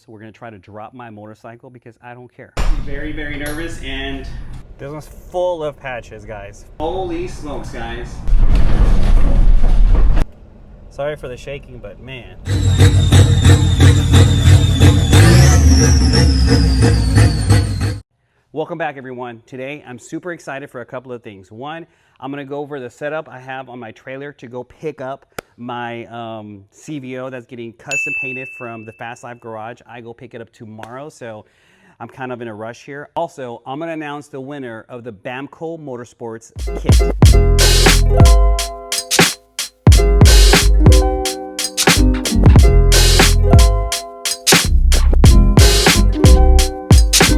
We're gonna try to drop my motorcycle because I don't care. Very, very nervous, and this one's full of patches, guys. Holy smokes, guys. Sorry for the shaking, but man. Welcome back, everyone. Today, I'm super excited for a couple of things. One, I'm gonna go over the setup I have on my trailer to go pick up my CVO that's getting custom painted from the Fast Life Garage. I go pick it up tomorrow, so I'm kind of in a rush here. Also, I'm gonna announce the winner of the Bamco Motorsports kit.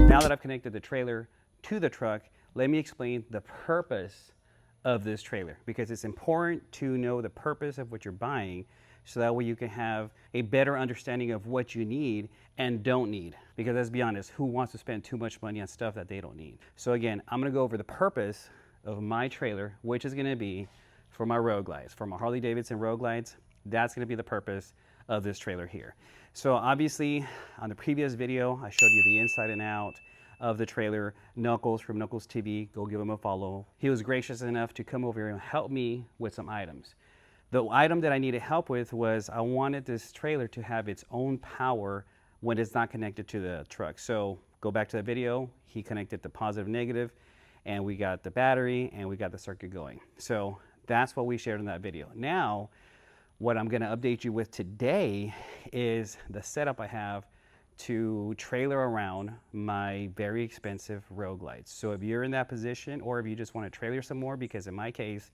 Now that I've connected the trailer to the truck, let me explain the purpose of this trailer, because it's important to know the purpose of what you're buying so that way you can have a better understanding of what you need and don't need. Because let's be honest, who wants to spend too much money on stuff that they don't need? So again, I'm gonna go over the purpose of my trailer, which is gonna be for my road glides, for my Harley Davidson Road Glides. That's gonna be the purpose of this trailer here. So obviously, on the previous video, I showed you the inside and out of the trailer. Knuckles from Knuckles TV, go give him a follow. He was gracious enough to come over here and help me with some items. The item that I needed help with was I wanted this trailer to have its own power when it's not connected to the truck. So go back to the video, he connected the positive, negative, and we got the battery and we got the circuit going. So that's what we shared in that video. Now, what I'm gonna update you with today is the setup I have to trailer around my very expensive road glides. So if you're in that position, or if you just want to trailer some more, because in my case,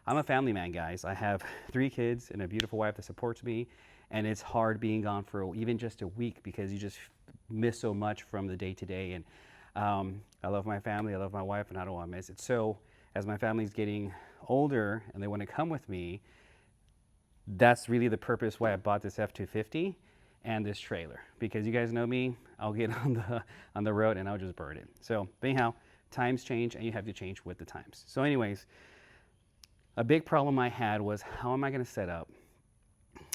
I'm a family man, guys. I have 3 kids and a beautiful wife that supports me, and it's hard being gone for even just a week because you just miss so much from the day to day. And I love my family, I love my wife, and I don't want to miss it. So as my family's getting older and they want to come with me, that's really the purpose why I bought this F-250 and this trailer, because you guys know me, I'll get on the road and I'll just burn it. So anyhow, times change and you have to change with the times. So anyways, a big problem I had was, how am I going to set up?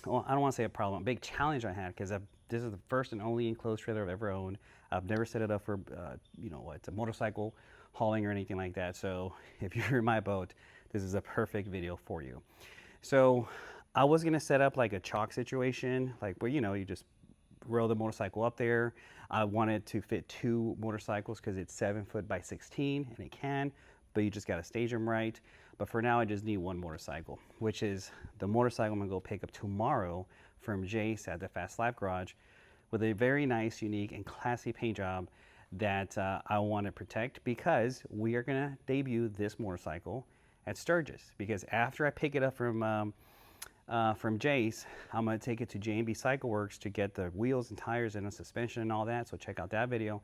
Well, I don't want to say a problem, a big challenge I had, because this is the first and only enclosed trailer I've ever owned. I've never set it up for it's a motorcycle hauling or anything like that. So if you're in my boat, this is a perfect video for you. So I was gonna set up like a chalk situation, like where you just roll the motorcycle up there. I wanted to fit 2 motorcycles because it's 7 foot by 16, and it can, but you just gotta stage them right. But for now, I just need 1 motorcycle, which is the motorcycle I'm gonna go pick up tomorrow from Jace at the Fast Life Garage, with a very nice, unique, and classy paint job that I want to protect, because we are gonna debut this motorcycle at Sturgis. Because after I pick it up from Jace, I'm going to take it to J&B Cycle Works to get the wheels and tires and the suspension and all that, so check out that video.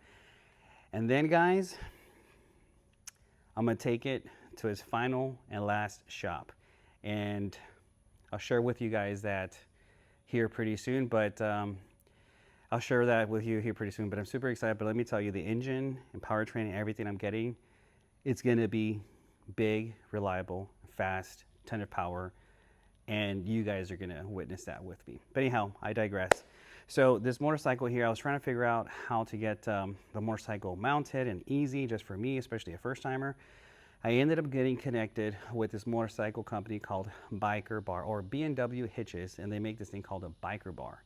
And then, guys, I'm going to take it to his final and last shop, and I'll share with you guys that here pretty soon, but I'll share that with you here pretty soon. But I'm super excited. But let me tell you, the engine and powertrain and everything I'm getting, it's going to be big, reliable, fast, ton of power, and you guys are gonna witness that with me. But anyhow, I digress. So this motorcycle here, I was trying to figure out how to get the motorcycle mounted and easy, just for me, especially a first timer. I ended up getting connected with this motorcycle company called Biker Bar, or B&W Hitches, and they make this thing called a Biker Bar.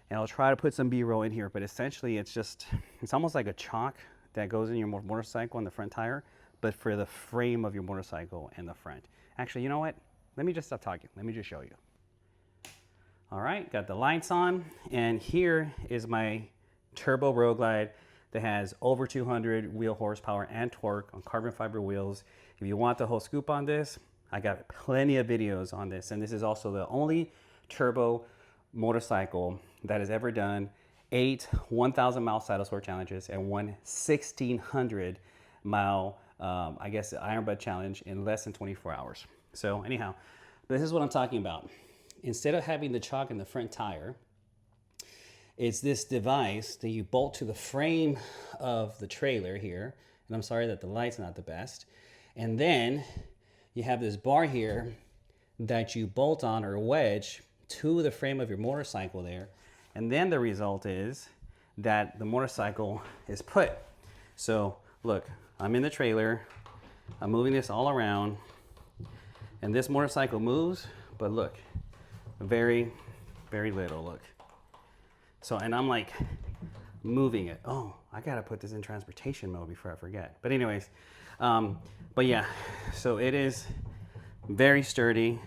And I'll try to put some B-roll in here, but essentially it's almost like a chalk that goes in your motorcycle on the front tire, but for the frame of your motorcycle and the front. Actually, you know what? Let me just stop talking. Let me just show you. All right, got the lights on, and here is my turbo road glide that has over 200 wheel horsepower and torque on carbon fiber wheels. If you want the whole scoop on this, I got plenty of videos on this, and this is also the only turbo motorcycle that has ever done 8 1,000-mile saddle sore challenges and 1 1,600-mile, Iron Bud challenge in less than 24 hours. So anyhow, this is what I'm talking about. Instead of having the chalk in the front tire, it's this device that you bolt to the frame of the trailer here. And I'm sorry that the light's not the best. And then you have this bar here that you bolt on or wedge to the frame of your motorcycle there. And then the result is that the motorcycle is put. So look, I'm in the trailer, I'm moving this all around, and this motorcycle moves, but look, very, very little, look. So, and I'm like moving it. Oh, I gotta put this in transportation mode before I forget. But anyways, but yeah, so it is very sturdy.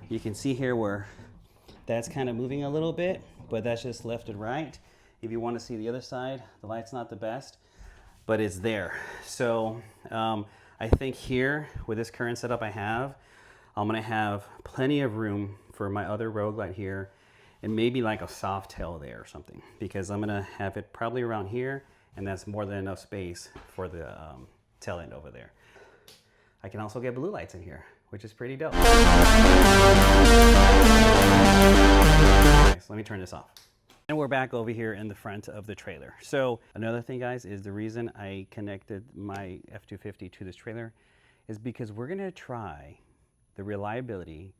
You can see here where that's kind of moving a little bit, but that's just left and right. If you want to see the other side, the light's not the best, but it's there. So I think here with this current setup I have, I'm gonna have plenty of room for my other Road Glide here, and maybe like a soft tail there or something, because I'm gonna have it probably around here, and that's more than enough space for the tail end over there. I can also get blue lights in here, which is pretty dope. Nice. Let me turn this off. And we're back over here in the front of the trailer. So another thing, guys, is the reason I connected my F-250 to this trailer is because we're gonna try the reliability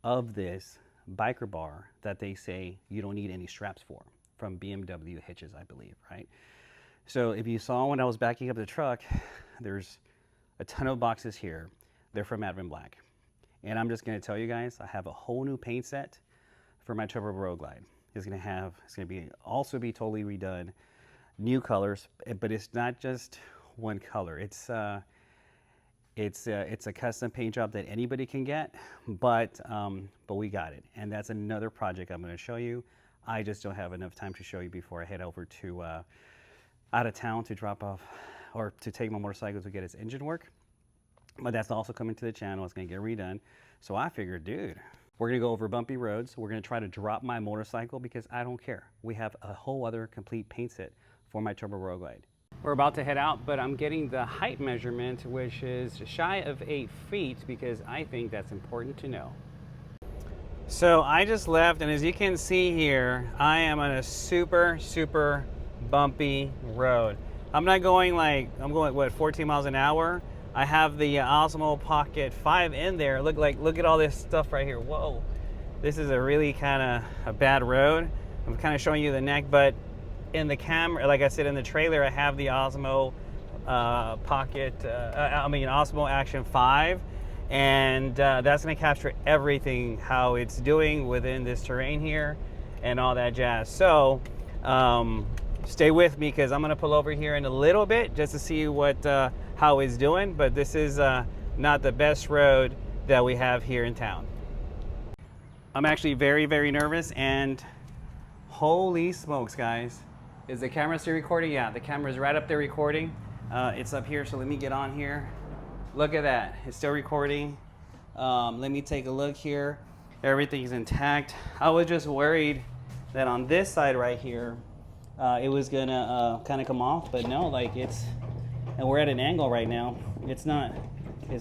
of this biker bar that they say you don't need any straps for, from BMW hitches, I believe, right? So if you saw when I was backing up the truck, there's a ton of boxes here. They're from Advent Black. And I'm just gonna tell you guys, I have a whole new paint set for my Turbo Road Glide. It's gonna also be totally redone, new colors, but it's not just one color. It's a custom paint job that anybody can get, but we got it. And that's another project I'm gonna show you. I just don't have enough time to show you before I head over to out of town to drop off or to take my motorcycle to get its engine work. But that's also coming to the channel. It's gonna get redone. So I figured, dude, we're gonna go over bumpy roads. We're gonna try to drop my motorcycle because I don't care. We have a whole other complete paint set for my Turbo Road Glide. We're about to head out, but I'm getting the height measurement, which is shy of 8 feet, because I think that's important to know. So I just left, and as you can see here, I am on a super, super bumpy road. I'm not going like, I'm going, what, 14 miles an hour? I have the Osmo Pocket 5 in there. Look at all this stuff right here. Whoa, this is a really kind of a bad road. I'm kind of showing you the neck, but in the camera, like I said, in the trailer, I have the Osmo Osmo Action 5, and that's going to capture everything, how it's doing within this terrain here and all that jazz. So stay with me, because I'm going to pull over here in a little bit just to see what how it's doing, but this is not the best road that we have here in town. I'm actually very, very nervous, and holy smokes, guys. Is the camera still recording? Yeah, the camera's right up there recording. It's up here, so let me get on here. Look at that, it's still recording. Let me take a look here. Everything's intact. I was just worried that on this side right here, it was gonna kind of come off, but no, like it's, and we're at an angle right now. It's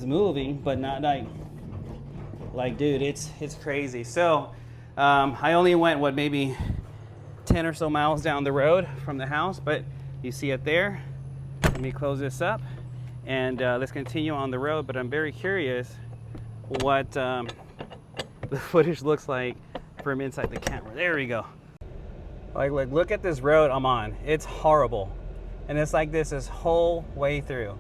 moving, but not like dude, it's crazy. So I only went, what, maybe 10 or so miles down the road from the house, but you see it there. Let me close this up, and let's continue on the road. But I'm very curious what the footage looks like from inside the camera. There we go. Like look at this road I'm on. It's horrible, and it's like this whole way through.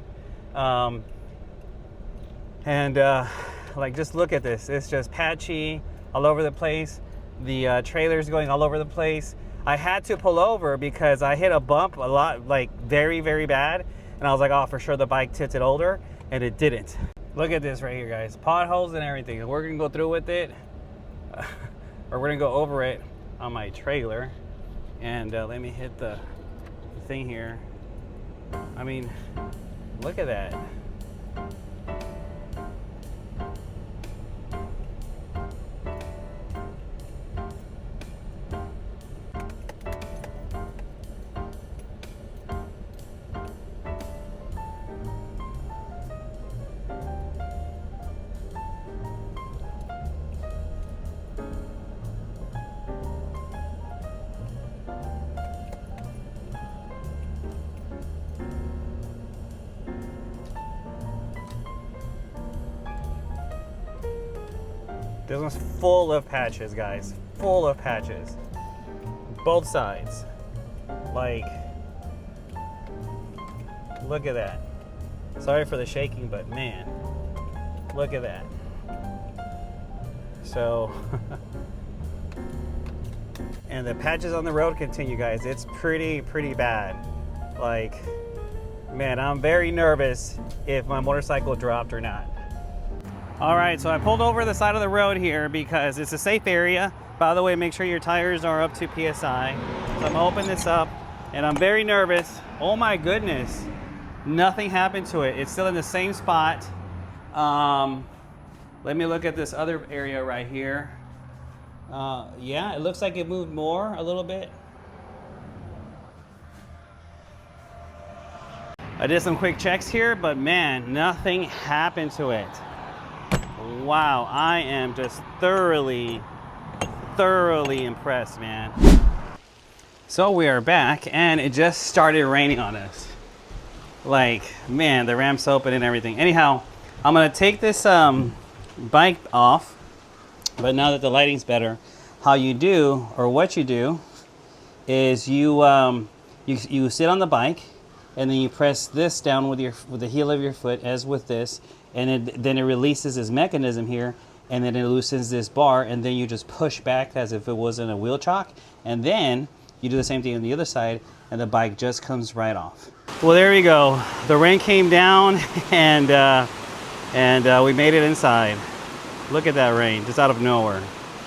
Like, just look at this. It's just patchy all over the place. The trailer's going all over the place. I had to pull over because I hit a bump a lot, like very, very bad. And I was like, oh, for sure the bike tipped it over, and it didn't. Look at this right here, guys. Potholes and everything. We're gonna go through with it, or we're gonna go over it on my trailer. And let me hit the thing here. I mean, look at that. This one's full of patches, guys. Full of patches. both sides. Like, look at that. Sorry for the shaking, but man, look at that. So, and the patches on the road continue, guys. It's pretty bad. Like, man, I'm very nervous if my motorcycle dropped or not. All right, so I pulled over the side of the road here because it's a safe area. By the way, make sure your tires are up to PSI. So I'm gonna open this up, and I'm very nervous. Oh my goodness, nothing happened to it. It's still in the same spot. Let me look at this other area right here. Yeah, it looks like it moved more a little bit. I did some quick checks here, but man, nothing happened to it. Wow, I am just thoroughly impressed, man. So we are back, and it just started raining on us. Like, man, the ramp's open and everything. Anyhow, I'm gonna take this bike off, but now that the lighting's better, how you do, or what you do, is you sit on the bike, and then you press this down with the heel of your foot, as with this, and then it releases this mechanism here, and then it loosens this bar, and then you just push back as if it wasn't a wheel chock, and then you do the same thing on the other side, and the bike just comes right off. Well, there you go. The rain came down, and we made it inside. Look at that rain, just out of nowhere.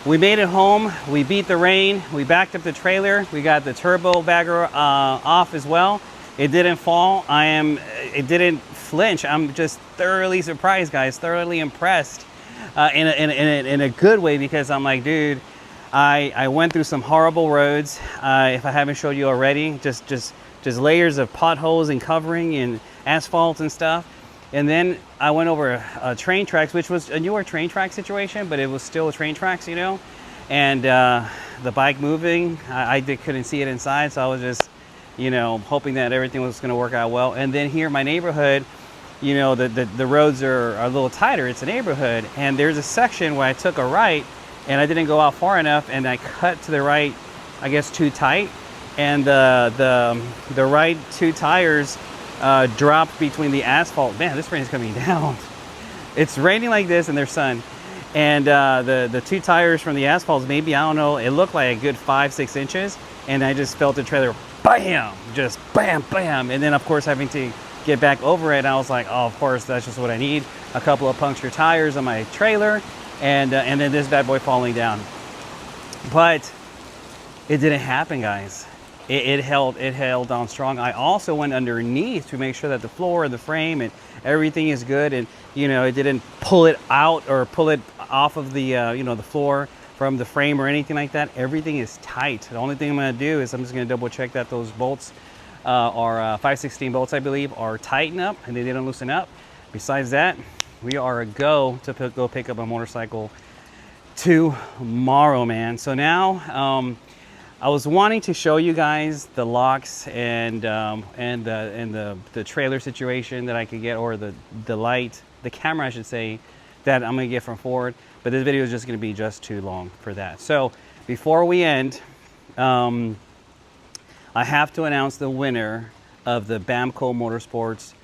We made it home. We beat the rain. We backed up the trailer. We got the turbo bagger off as well. It didn't fall. It didn't flinch. I'm just thoroughly surprised, guys. Thoroughly impressed in a good way, because I'm like, dude, I went through some horrible roads. If I haven't showed you already, just layers of potholes and covering and asphalt and stuff. And then I went over train tracks, which was a newer train track situation, but it was still train tracks, you know. And the bike moving, I couldn't see it inside, so I was just, you know, hoping that everything was going to work out well. And then here in my neighborhood, you know, the roads are a little tighter. It's a neighborhood, and there's a section where I took a right, and I didn't go out far enough, and I cut to the right, I guess, too tight, and the right two tires dropped between the asphalt. Man, this rain is coming down. It's raining like this, and there's sun, and the two tires from the asphalt, maybe, I don't know, it looked like a good 5-6 inches, and I just felt the trailer, bam, just bam, bam, and then of course having to get back over it. I was like, oh, of course, that's just what I need. A couple of punctured tires on my trailer, and then this bad boy falling down. But it didn't happen, guys. It held on strong. I also went underneath to make sure that the floor and the frame and everything is good, and you know, it didn't pull it out or pull it off of the you know, the floor from the frame or anything like that. Everything is tight. The only thing I'm going to do is I'm just going to double check that those bolts are 5/16 bolts, I believe, are tightened up and they didn't loosen up. Besides that, we are a go to go pick up a motorcycle tomorrow, man. So now I was wanting to show you guys the locks and the trailer situation that I could get, or the light, the camera I should say, that I'm gonna get from Ford. But this video is just gonna be just too long for that. So before we end, I have to announce the winner of the Bamco Motorsports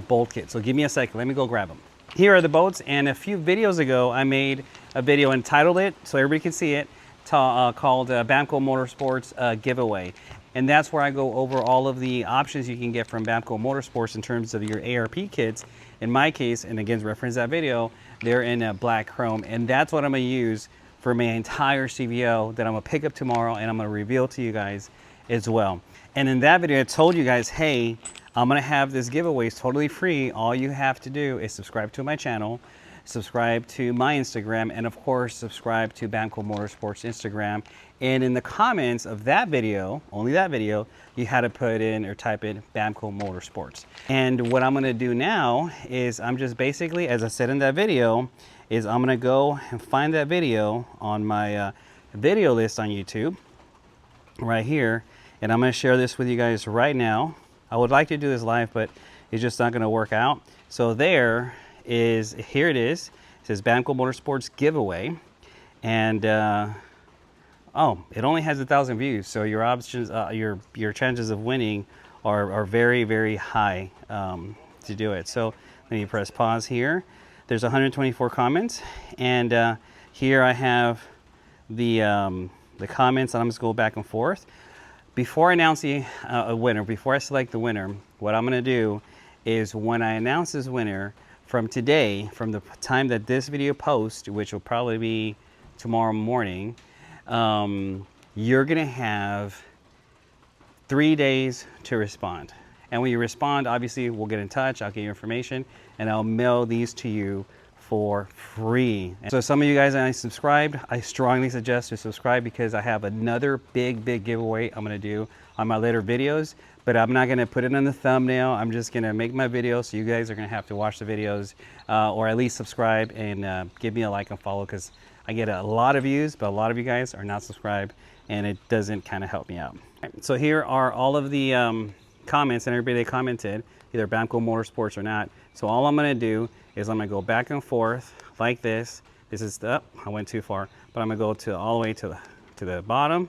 bolt kit. So give me a second, let me go grab them. Here are the bolts, and a few videos ago I made a video and titled it so everybody can see it, called Bamco Motorsports giveaway. And that's where I go over all of the options you can get from Bamco Motorsports in terms of your ARP kits. In my case, and again, reference that video, they're in a black chrome, and that's what I'm gonna use for my entire CVO that I'm gonna pick up tomorrow, and I'm gonna reveal to you guys as well. And in that video, I told you guys, hey, I'm gonna have this giveaway. It's totally free. All you have to do is subscribe to my channel, subscribe to my Instagram, and of course, subscribe to Bamco Motorsports Instagram. And in the comments of that video, only that video, you had to put in or type in Bamco Motorsports. And what I'm gonna do now is I'm just basically, as I said in that video, is I'm gonna go and find that video on my video list on YouTube, right here. And I'm gonna share this with you guys right now. I would like to do this live, but it's just not gonna work out. So there is, here it is. It says Bamco Motorsports giveaway. And oh, it only has 1,000 views, so your options, your chances of winning are very, very high to do it. So let me press pause here. There's 124 comments, and here I have the comments, and I'm just go back and forth. Before I announce a winner, before I select the winner, what I'm going to do is when I announce this winner, from today, from the time that this video posts, which will probably be tomorrow morning, you're gonna have 3 days to respond. And when you respond, obviously we'll get in touch, I'll get your information, and I'll mail these to you for free. And so some of you guys that I subscribed, I strongly suggest to subscribe because I have another big giveaway I'm gonna do on my later videos, but I'm not gonna put it on the thumbnail. I'm just gonna make my video, so you guys are gonna have to watch the videos or at least subscribe and give me a like and follow, because I get a lot of views, but a lot of you guys are not subscribed and it doesn't kind of help me out. So here are all of the comments and everybody that commented, either Bamco Motorsports or not. So all I'm gonna do is I'm gonna go back and forth like this. This is I went too far, but I'm gonna go all the way to the bottom,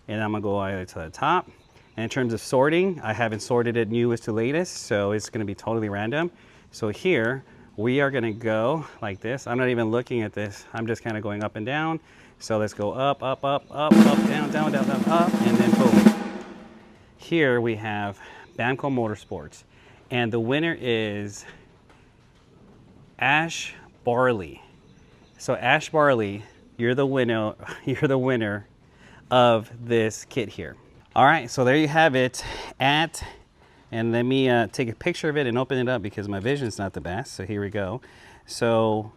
and I'm gonna go all the way to the top. And in terms of sorting, I haven't sorted it newest to latest, so it's gonna be totally random. So here, we are gonna go like this. I'm not even looking at this. I'm just kind of going up and down. So let's go up, up, up, up, up, down, down, down, down, up, and then boom. Here we have Bamco Motorsports, and the winner is Ash Barley. So Ash Barley, you're the winner. You're the winner of this kit here. All right, so there you have it. And let me take a picture of it and open it up because my vision's not the best. So here we go. So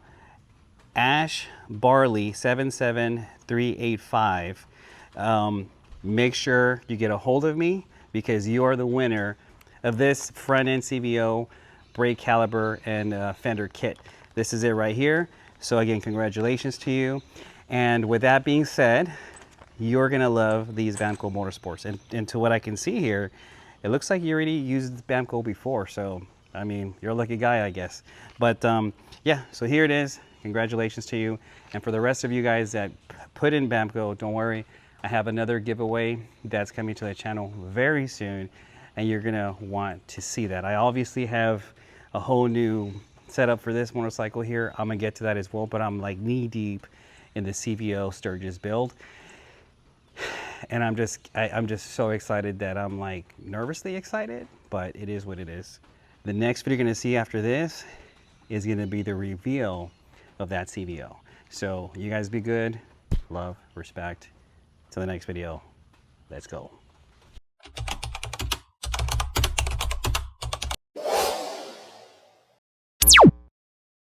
Ash Barley 77385. Make sure you get a hold of me because you are the winner of this front end CVO brake caliper and fender kit. This is it right here. So again, congratulations to you. And with that being said, you're gonna love these Bamco Motorsports. And to what I can see here, it looks like you already used Bamco before. So, I mean, you're a lucky guy, I guess. But yeah, so here it is. Congratulations to you. And for the rest of you guys that put in Bamco, don't worry. I have another giveaway that's coming to the channel very soon. And you're gonna want to see that. I obviously have a whole new setup for this motorcycle here. I'm gonna get to that as well, but I'm like knee deep in the CVO Sturgis Build. And I'm just so excited that I'm like nervously excited, but it is what it is. The next video you're gonna see after this is gonna be the reveal of that CVO. So you guys be good, love, respect. Till the next video, let's go.